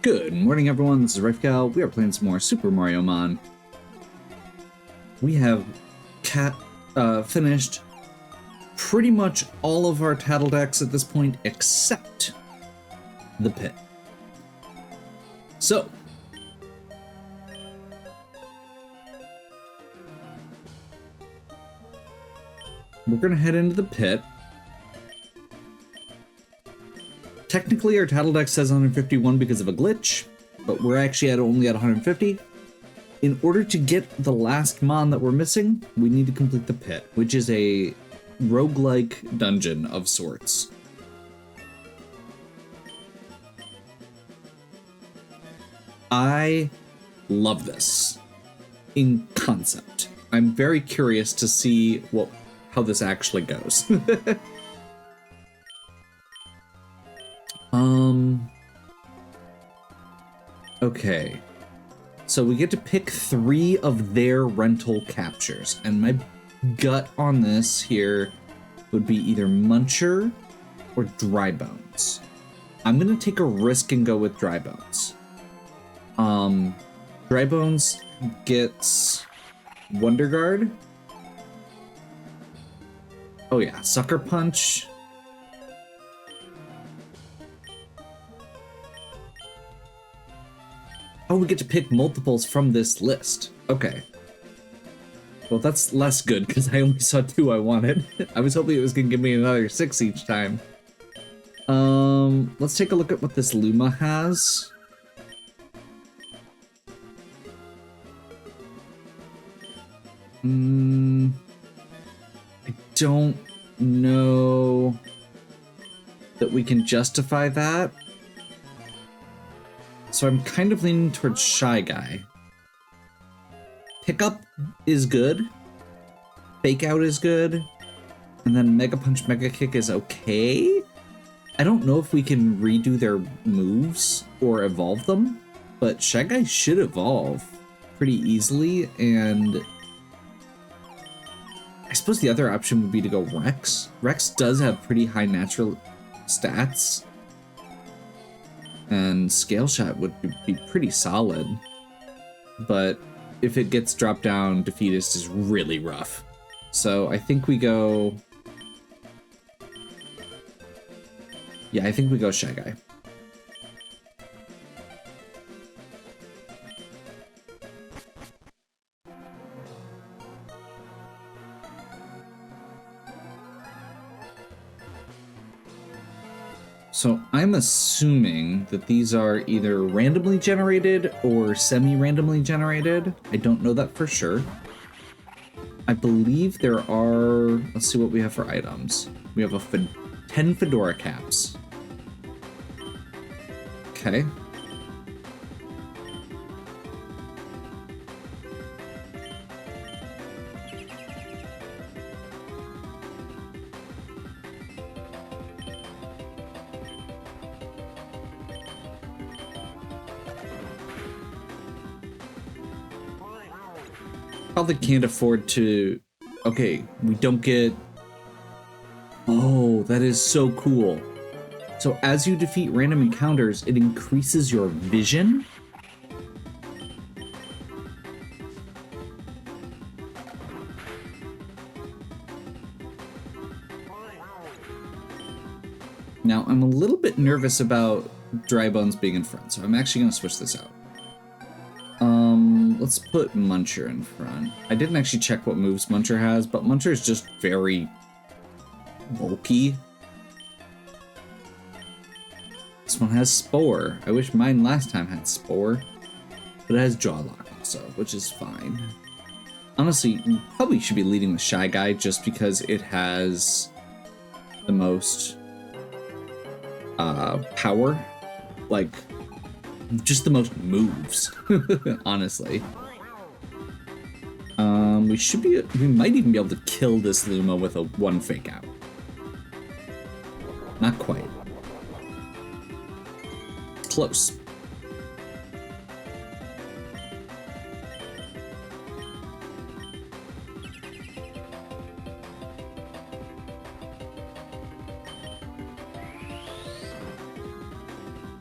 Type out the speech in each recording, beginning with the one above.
Good morning, everyone. This is Rifgal. We are playing some more Super Mariomon. We have finished pretty much all of our tattle decks at this point, except the Pit. So, we're going to head into the Pit. Technically, our tattle deck says 151 because of a glitch, but we're actually only at 150. In order to get the last mon that we're missing, we need to complete the Pit, which is a roguelike dungeon of sorts. I love this in concept. I'm very curious to see how this actually goes. Okay, so we get to pick 3 of their rental captures, and my gut on this here would be either Muncher or Dry Bones. I'm gonna take a risk and go with Dry Bones. Dry Bones gets Wonder Guard. Oh yeah, Sucker Punch. Oh, we get to pick multiples from this list. Okay. Well, that's less good because I only saw 2 I wanted. I was hoping it was going to give me another 6 each time. Let's take a look at what this Luma has. I don't know that we can justify that. So I'm kind of leaning towards Shy Guy. Pickup is good. Fake Out is good. And then Mega Punch, Mega Kick is okay. I don't know if we can redo their moves or evolve them, but Shy Guy should evolve pretty easily, and I suppose the other option would be to go Rex. Rex does have pretty high natural stats, and Scale Shot would be pretty solid, but if it gets dropped down, Defeatist is really rough. So I think we go... Yeah, I think we go Shy Guy. So I'm assuming that these are either randomly generated or semi-randomly generated. I don't know that for sure. I believe there are... Let's see what we have for items. We have 10 Fedora caps. Okay. Probably can't afford to... Okay, we don't get... Oh, that is so cool. So as you defeat random encounters, it increases your vision. Now, I'm a little bit nervous about Dry Bones being in front, so I'm actually going to switch this out. Let's put Muncher in front. I didn't actually check what moves Muncher has, but Muncher is just very bulky. This one has Spore. I wish mine last time had Spore, but it has Jaw Lock also, which is fine. Honestly, you probably should be leading the Shy Guy just because it has the most power, like just the most moves, honestly. We might even be able to kill this Luma with a 1 Fake Out. Not quite. Close.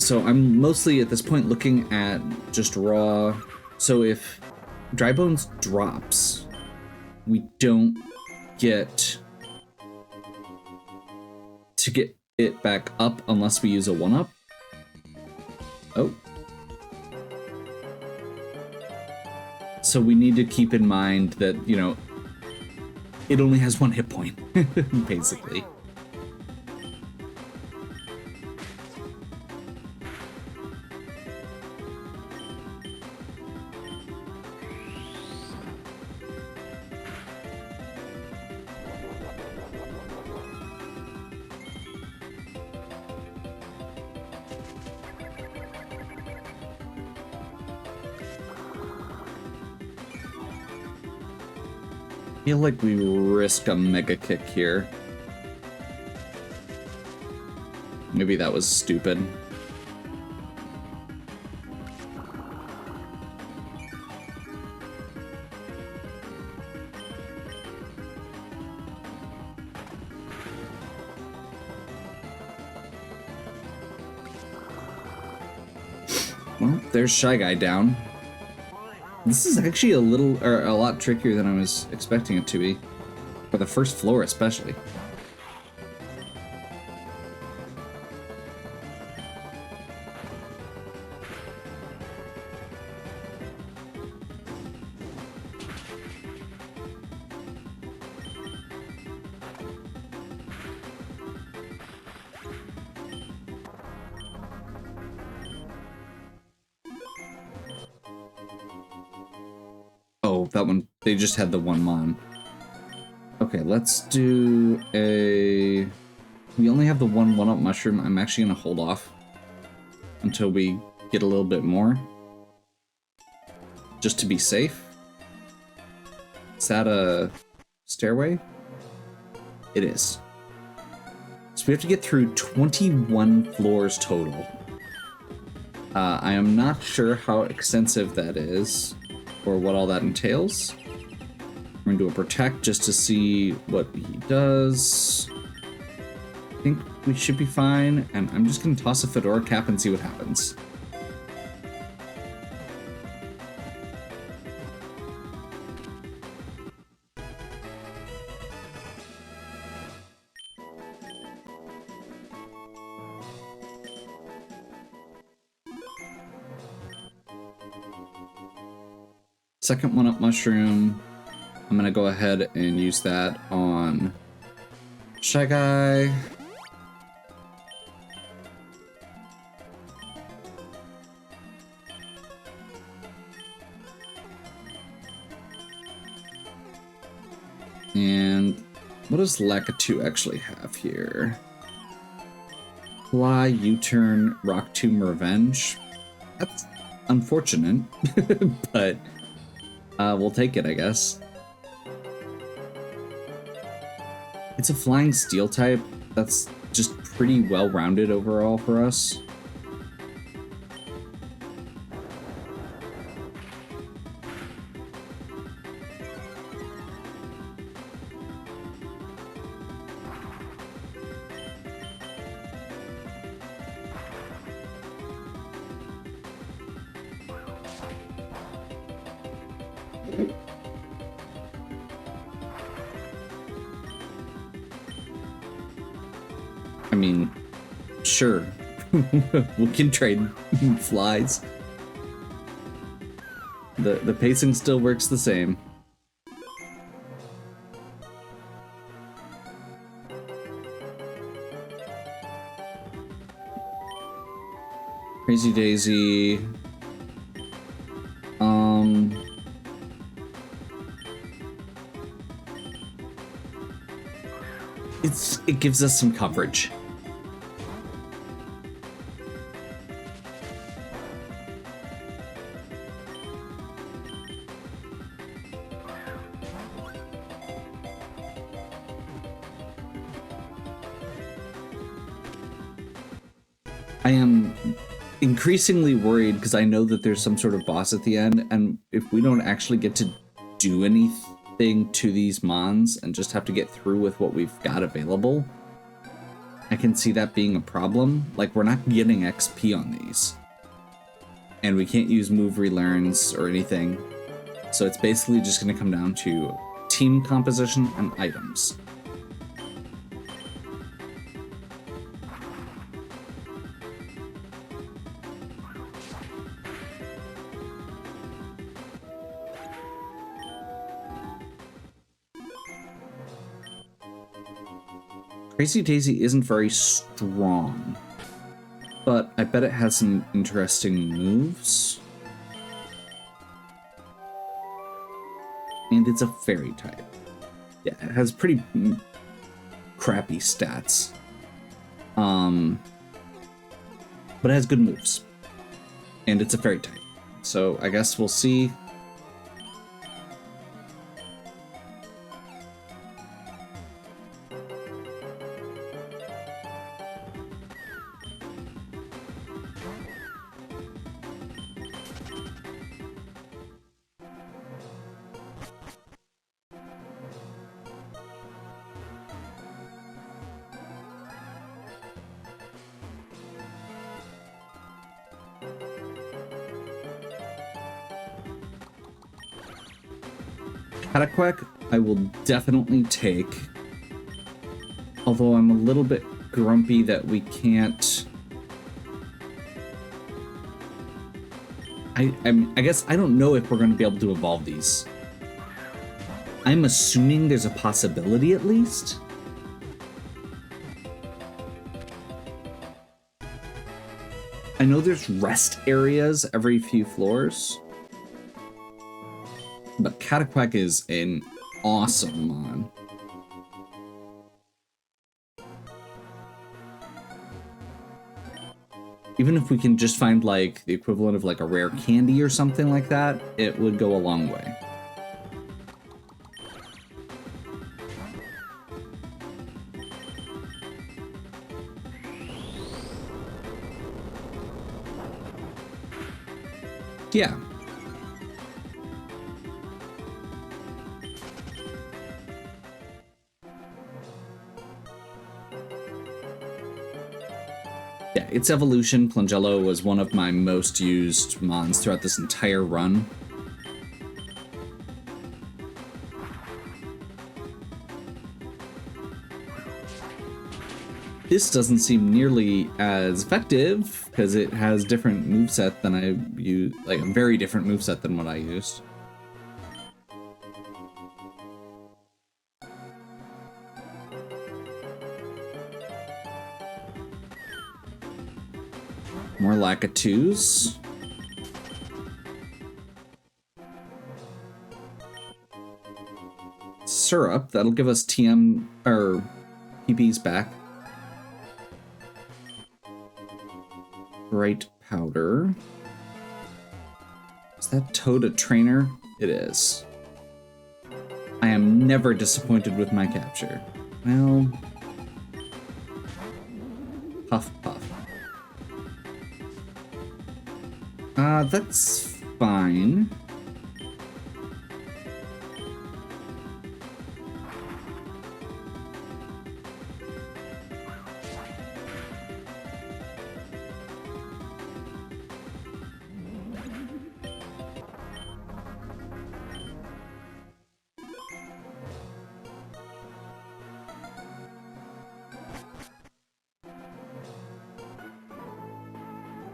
So I'm mostly at this point looking at just raw. So if Dry Bones drops, we don't get to get it back up unless we use a 1-up. Oh. So we need to keep in mind that, you know, it only has 1 hit point, basically. I feel like we risk a Mega Kick here. Maybe that was stupid. Well, there's Shy Guy down. This is actually a lot trickier than I was expecting it to be. For the first floor, especially. Oh, that one, they just had the 1 Mon. Okay, let's do a... We only have the 1-up mushroom. I'm actually gonna hold off until we get a little bit more. Just to be safe. Is that a stairway? It is. So we have to get through 21 floors total. I am not sure how extensive that is, or what all that entails. We're gonna do a protect just to see what he does. I think we should be fine, and I'm just gonna toss a Fedora cap and see what happens. Second 1-up mushroom. I'm gonna go ahead and use that on Shy Guy. And what does Lakitu actually have here? Fly, U-turn, Rock Tomb Revenge. That's unfortunate, but we'll take it, I guess. It's a flying steel type. That's just pretty well-rounded overall for us. I mean, sure. We can trade flies. The pacing still works the same. Crazy Daisy. It gives us some coverage. I am increasingly worried because I know that there's some sort of boss at the end, and if we don't actually get to do anything to these mons and just have to get through with what we've got available, I can see that being a problem. Like, we're not getting XP on these. And we can't use move relearns or anything. So it's basically just going to come down to team composition and items. Crazy Daisy isn't very strong, but I bet it has some interesting moves. And it's a fairy type. Yeah, it has pretty crappy stats. But it has good moves. And it's a fairy type. So I guess we'll see. Cataquack, I will definitely take. Although I'm a little bit grumpy that we can't. I guess I don't know if we're going to be able to evolve these. I'm assuming there's a possibility at least. I know there's rest areas every few floors. But Cataquack is an awesome mon. Even if we can just find like the equivalent of like a rare candy or something like that, it would go a long way. Yeah. Yeah, its evolution, Plungello, was one of my most used mons throughout this entire run. This doesn't seem nearly as effective because it has different moveset than I use, like a very different moveset than what I used. More Lakitus. Syrup, that'll give us TM, or PBs back. Bright Powder. Is that Toad a trainer? It is. I am never disappointed with my capture. Well... Puff Puff. That's fine.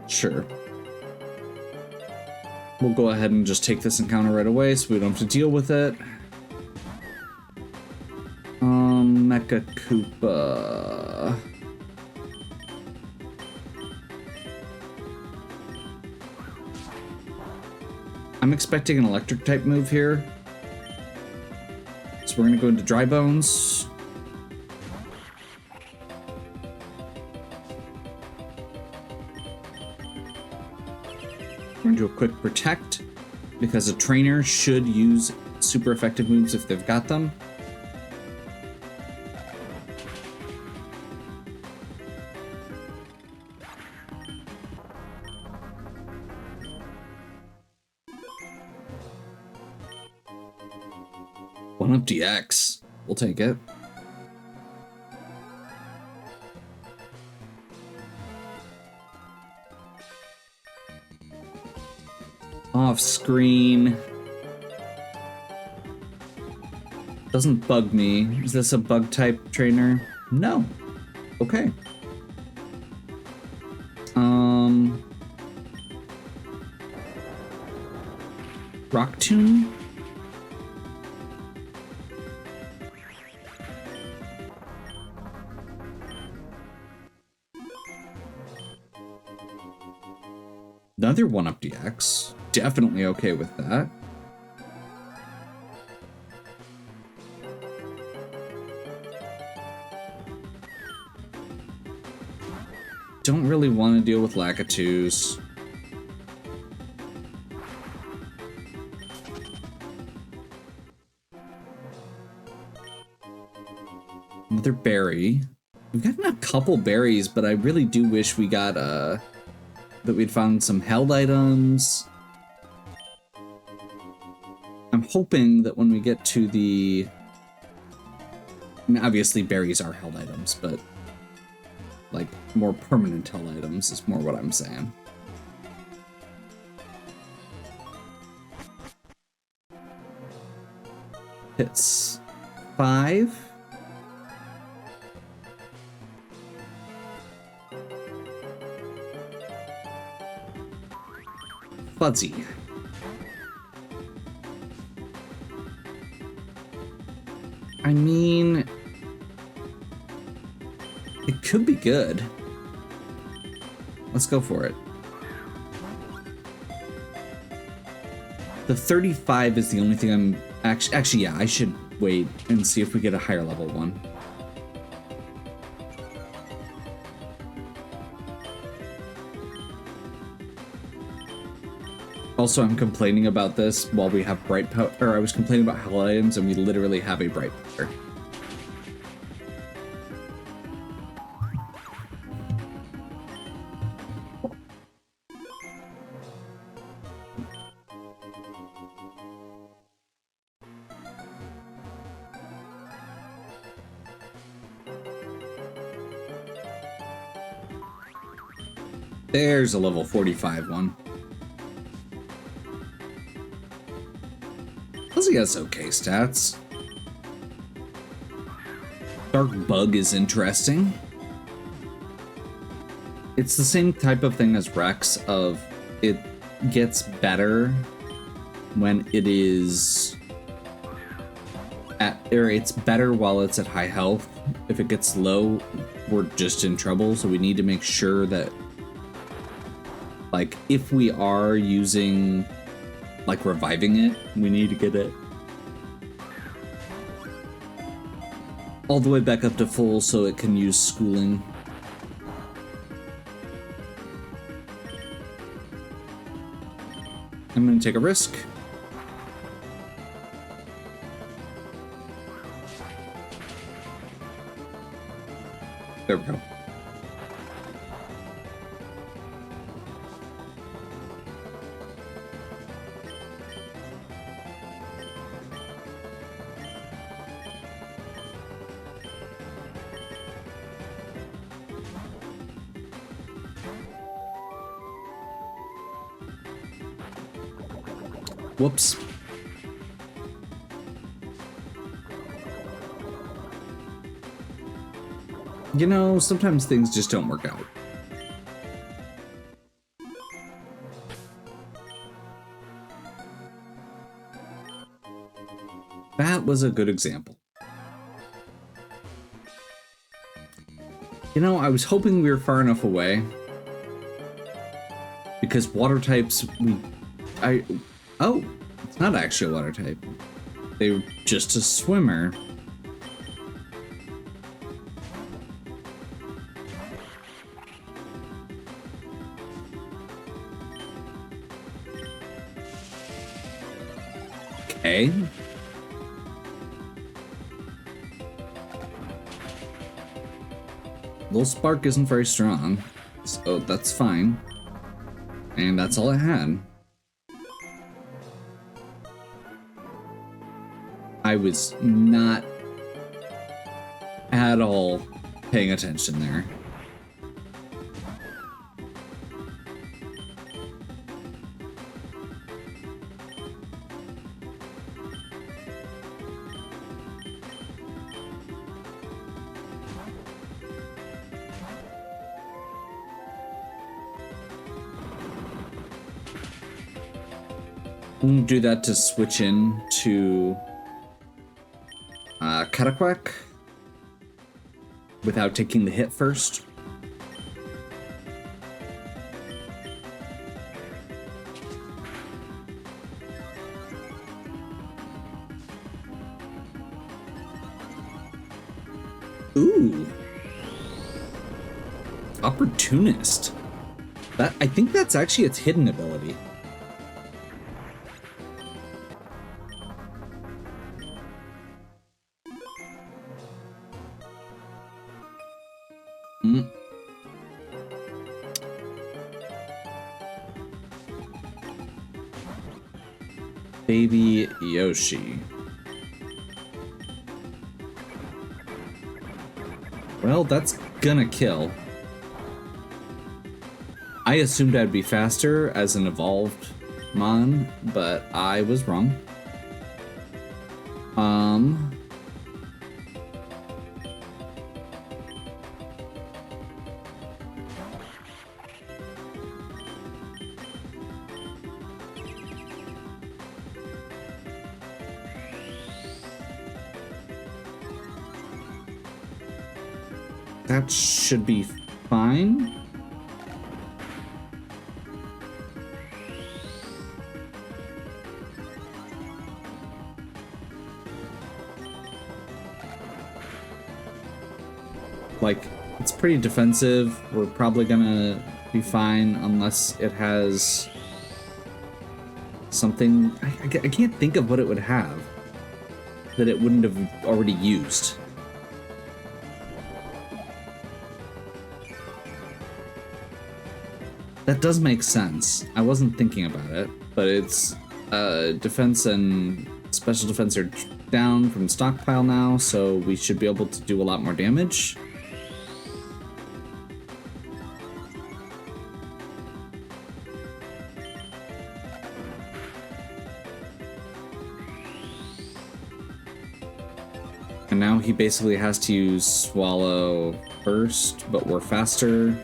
Sure. We'll go ahead and just take this encounter right away so we don't have to deal with it. Mecha Koopa. I'm expecting an electric type move here. So we're gonna go into Dry Bones. We're going to do a quick Protect, because a trainer should use super effective moves if they've got them. One up DX. We'll take it. Off screen. Doesn't bug me. Is this a bug type trainer? No. Okay. Rock Tomb? Another 1-up DX. Definitely okay with that. Don't really want to deal with Lakitus. Another berry. We've gotten a couple berries, but I really do wish we got that we'd found some held items. I'm hoping that when we get to the... I mean, obviously berries are held items, but like more permanent held items is more what I'm saying. It's 5. Fuzzy. I mean, it could be good. Let's go for it. The 35 is the only thing I'm actually yeah, I should wait and see if we get a higher level one. Also, I'm complaining about this while we have bright powder, or I was complaining about hell items and we literally have a bright powder. There's a level 45 one. Fuzzy has okay stats. Dark Bug is interesting. It's the same type of thing as Rex of it gets better when it is at, or it's better while it's at high health. If it gets low, we're just in trouble, so we need to make sure that, like, if we are using, like, reviving it, we need to get it all the way back up to full so it can use schooling. I'm gonna take a risk. There we go. Whoops. You know, sometimes things just don't work out. That was a good example. You know, I was hoping we were far enough away. Because water types, oh, it's not actually a water type. They were just a swimmer. Okay. Little spark isn't very strong, so that's fine. And that's all I had. I was not at all paying attention there. I'm gonna do that to switch in to Kataquack without taking the hit first. Ooh. Opportunist. That, I think that's actually its hidden ability. Baby Yoshi. Well, that's gonna kill. I assumed I'd be faster as an evolved Mon, but I was wrong. That should be fine. Like, it's pretty defensive. We're probably gonna be fine unless it has something. I can't think of what it would have that it wouldn't have already used. That does make sense. I wasn't thinking about it, but it's defense and special defense are down from stockpile now, so we should be able to do a lot more damage. And now he basically has to use Swallow first, but we're faster.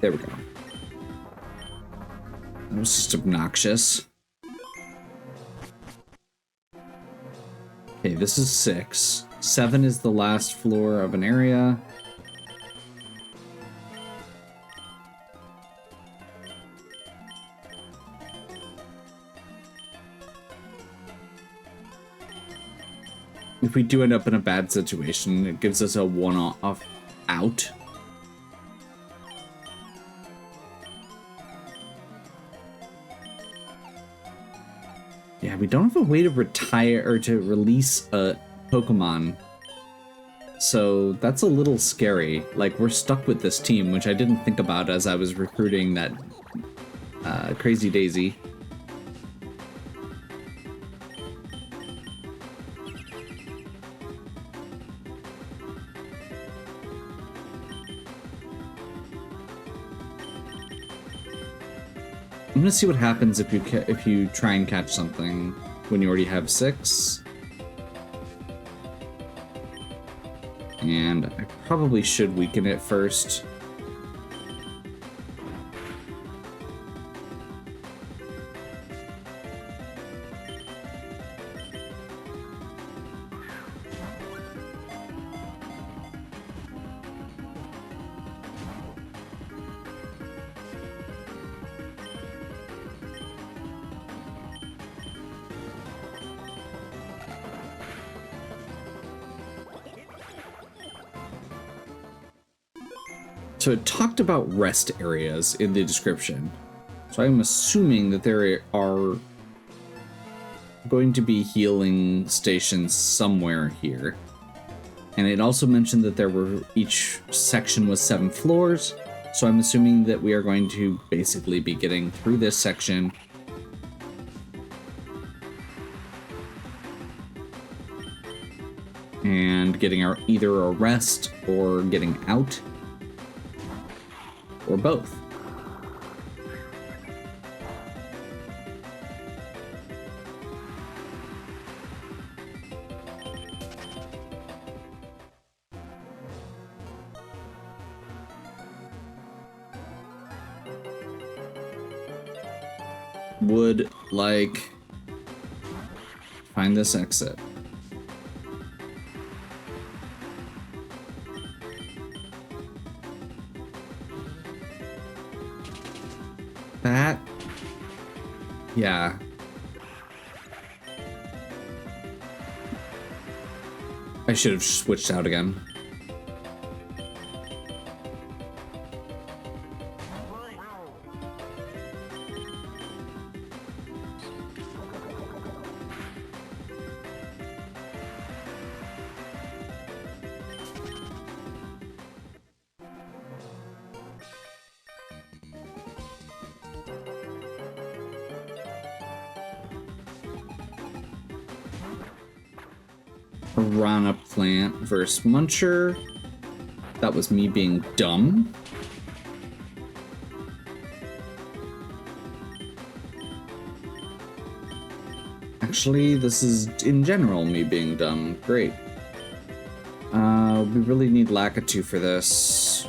There we go. That was just obnoxious. Okay, this is 6. 7 is the last floor of an area. If we do end up in a bad situation, it gives us a one-off out. Yeah, we don't have a way to retire or to release a Pokemon. So that's a little scary. Like, we're stuck with this team, which I didn't think about as I was recruiting that Crazy Daisy. I'm gonna see what happens if you try and catch something when you already have 6. And I probably should weaken it first. So it talked about rest areas in the description. So I'm assuming that there are going to be healing stations somewhere here. And it also mentioned that each section was 7 floors. So I'm assuming that we are going to basically be getting through this section. And getting either a rest or getting out. Or both. would like find this exit. That, yeah. I should have switched out again. Piranha Plant versus Muncher. That was me being dumb. Actually, this is in general me being dumb. Great. We really need Lakitu for this.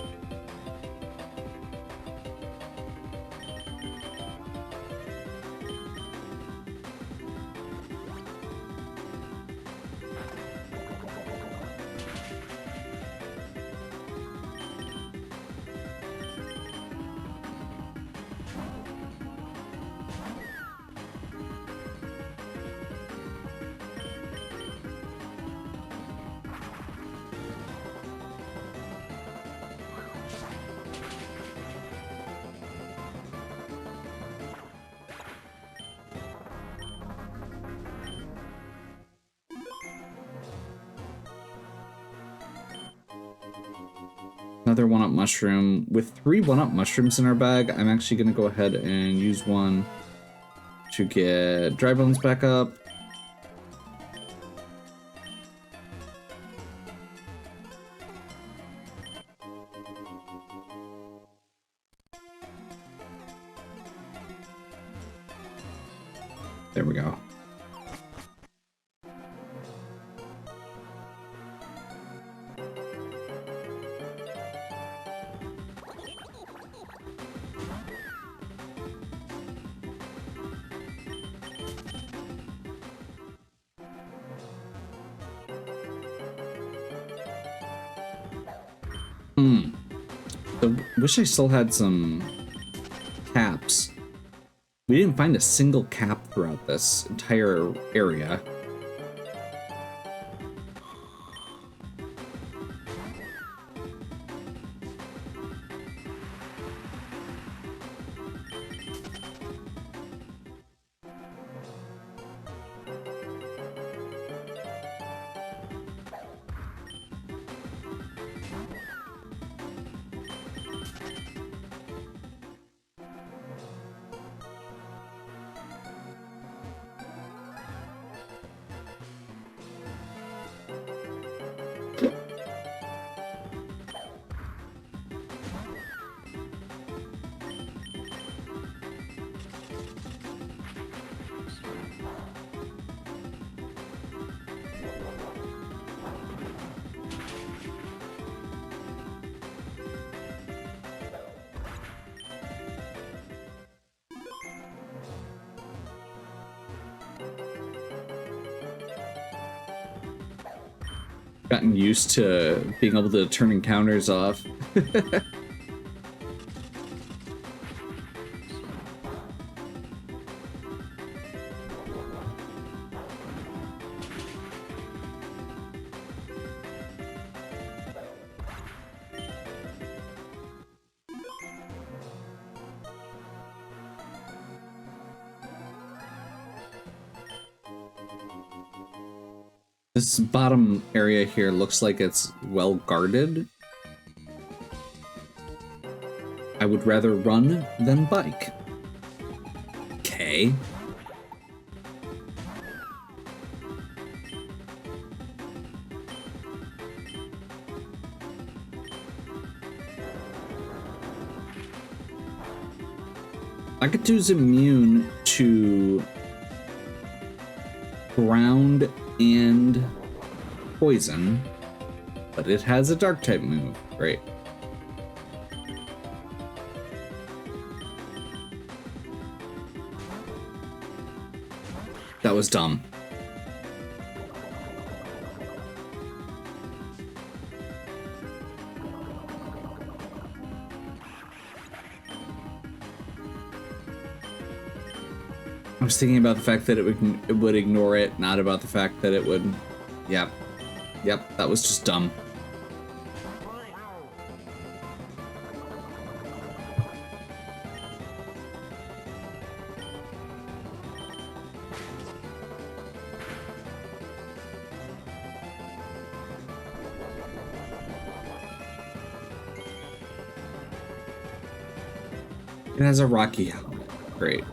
Another 1-up mushroom. With 3 1-up mushrooms in our bag, I'm actually going to go ahead and use one to get dry bones back up. There we go. I wish I still had some caps. We didn't find a single cap throughout this entire area. Gotten used to being able to turn encounters off. This bottom area here looks like it's well guarded. I would rather run than bike. Okay. Lakitu's immune to ground and poison, but it has a dark type move. Great. That was dumb. I was thinking about the fact that it would ignore it, not about the fact that it would... Yep. Yep, that was just dumb. It has a rocky helmet. Great.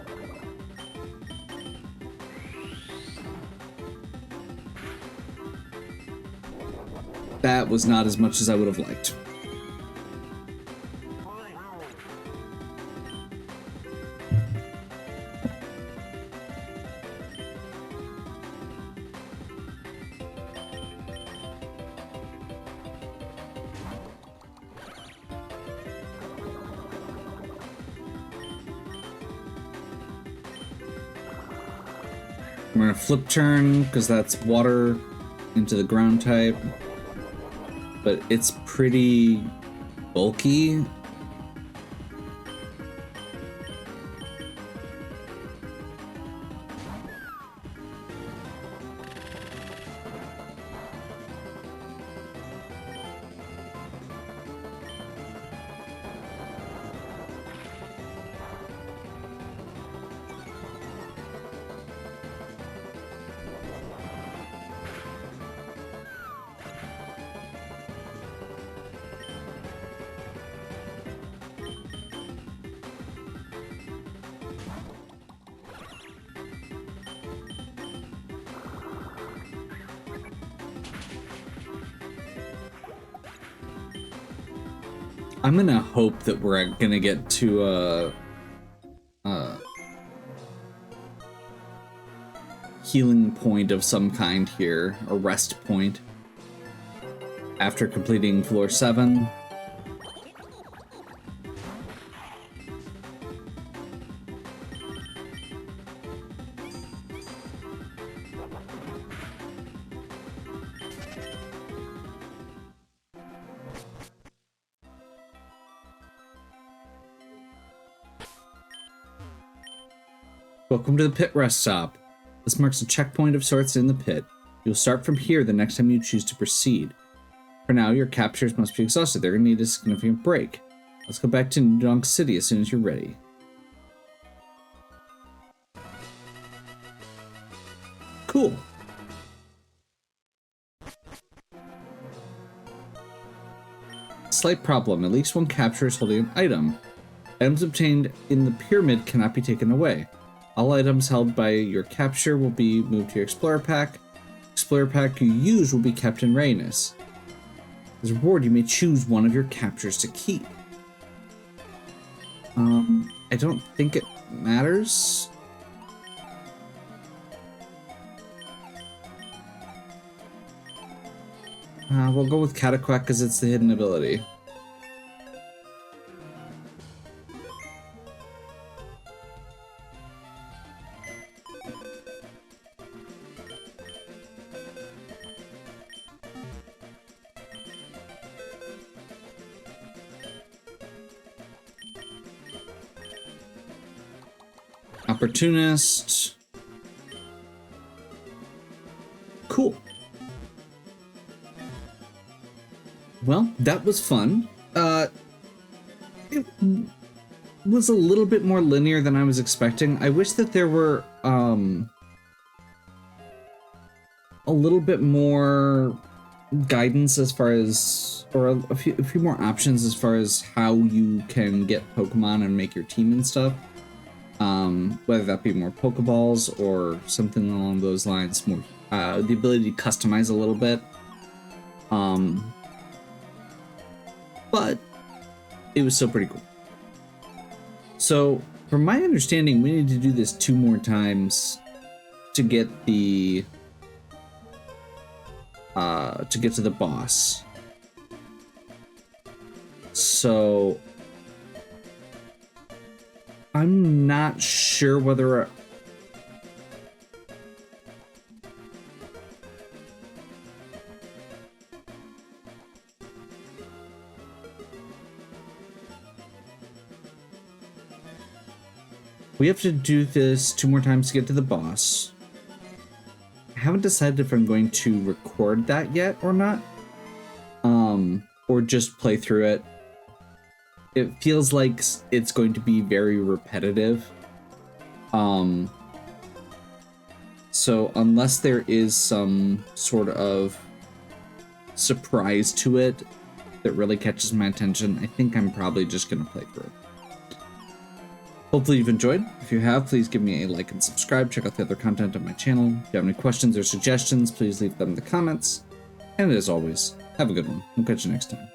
That was not as much as I would have liked. I'm gonna flip turn because that's water into the ground type, but it's pretty bulky. I'm gonna hope that we're gonna get to a healing point of some kind here, a rest point, after completing floor 7. Welcome to the Pit Rest Stop. This marks a checkpoint of sorts in the pit. You'll start from here the next time you choose to proceed. For now, your captures must be exhausted. They're going to need a significant break. Let's go back to New Donk City as soon as you're ready. Cool. Slight problem. At least one capture is holding an item. Items obtained in the pyramid cannot be taken away. All items held by your capture will be moved to your Explorer Pack. Explorer Pack you use will be kept in readiness. As a reward, you may choose one of your captures to keep. I don't think it matters. We'll go with Cataquack because it's the hidden ability. Opportunist. Cool. Well, that was fun. It was a little bit more linear than I was expecting. I wish that there were a little bit more guidance as far as, or a few more options as far as how you can get Pokemon and make your team and stuff. Whether that be more Pokeballs or something along those lines, more the ability to customize a little bit. But it was still pretty cool. So, from my understanding, we need to do this 2 more times to get the to get to the boss. So I'm not sure whether We have to do this 2 more times to get to the boss. I haven't decided if I'm going to record that yet or not. Or just play through it. It feels like it's going to be very repetitive. So unless there is some sort of surprise to it that really catches my attention, I think I'm probably just going to play through it. Hopefully you've enjoyed. If you have, please give me a like and subscribe. Check out the other content on my channel. If you have any questions or suggestions, please leave them in the comments. And as always, have a good one. We'll catch you next time.